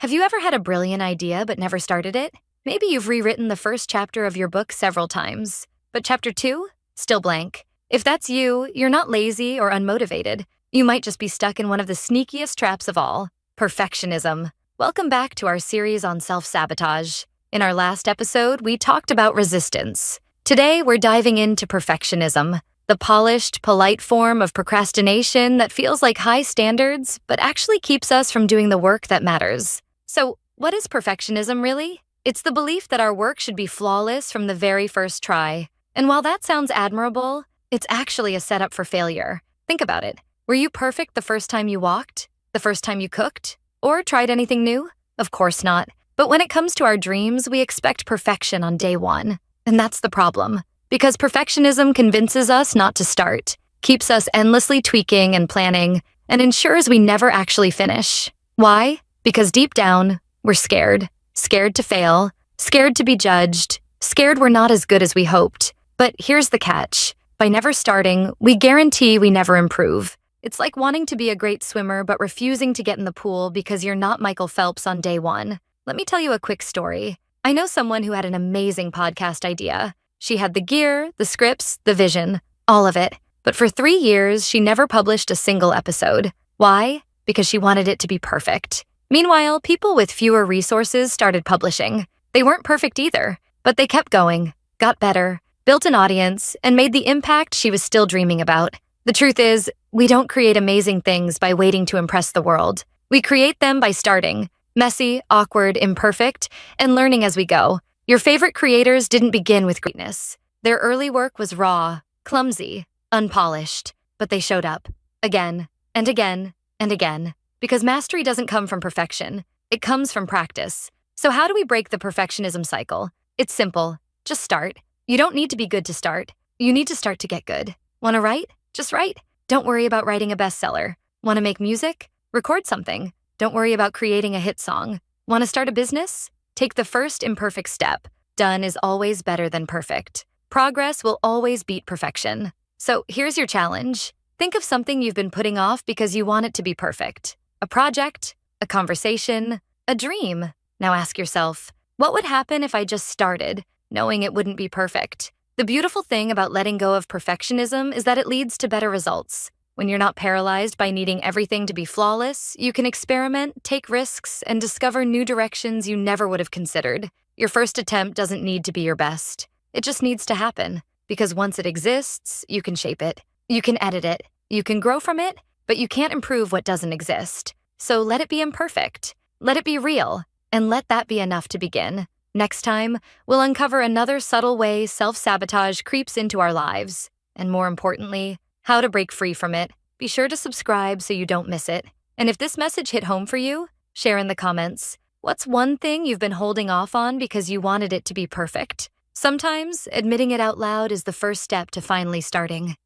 Have you ever had a brilliant idea but never started it? Maybe you've rewritten the first chapter of your book several times, but chapter 2? Still blank. If that's you, you're not lazy or unmotivated. You might just be stuck in one of the sneakiest traps of all, perfectionism. Welcome back to our series on self-sabotage. In our last episode, we talked about resistance. Today, we're diving into perfectionism, the polished, polite form of procrastination that feels like high standards, but actually keeps us from doing the work that matters. So, what is perfectionism really? It's the belief that our work should be flawless from the very first try. And while that sounds admirable, it's actually a setup for failure. Think about it. Were you perfect the first time you walked? The first time you cooked? Or tried anything new? Of course not. But when it comes to our dreams, we expect perfection on day one. And that's the problem. Because perfectionism convinces us not to start, keeps us endlessly tweaking and planning, and ensures we never actually finish. Why? Because deep down, we're scared. Scared to fail, scared to be judged, scared we're not as good as we hoped. But here's the catch. By never starting, we guarantee we never improve. It's like wanting to be a great swimmer but refusing to get in the pool because you're not Michael Phelps on day one. Let me tell you a quick story. I know someone who had an amazing podcast idea. She had the gear, the scripts, the vision, all of it. But for 3 years, she never published a single episode. Why? Because she wanted it to be perfect. Meanwhile, people with fewer resources started publishing. They weren't perfect either, but they kept going, got better, built an audience, and made the impact she was still dreaming about. The truth is, we don't create amazing things by waiting to impress the world. We create them by starting, messy, awkward, imperfect, and learning as we go. Your favorite creators didn't begin with greatness. Their early work was raw, clumsy, unpolished, but they showed up again and again and again. Because mastery doesn't come from perfection, it comes from practice. So how do we break the perfectionism cycle? It's simple. Just start. You don't need to be good to start. You need to start to get good. Want to write? Just write. Don't worry about writing a bestseller. Want to make music? Record something. Don't worry about creating a hit song. Want to start a business? Take the first imperfect step. Done is always better than perfect. Progress will always beat perfection. So here's your challenge. Think of something you've been putting off because you want it to be perfect. A project, a conversation, a dream. Now ask yourself, what would happen if I just started, knowing it wouldn't be perfect? The beautiful thing about letting go of perfectionism is that it leads to better results. When you're not paralyzed by needing everything to be flawless, you can experiment, take risks, and discover new directions you never would have considered. Your first attempt doesn't need to be your best. It just needs to happen. Because once it exists, you can shape it. You can edit it. You can grow from it. But you can't improve what doesn't exist. So let it be imperfect. Let it be real. And let that be enough to begin. Next time, we'll uncover another subtle way self-sabotage creeps into our lives. And more importantly, how to break free from it. Be sure to subscribe so you don't miss it. And if this message hit home for you, share in the comments. What's one thing you've been holding off on because you wanted it to be perfect? Sometimes, admitting it out loud is the first step to finally starting.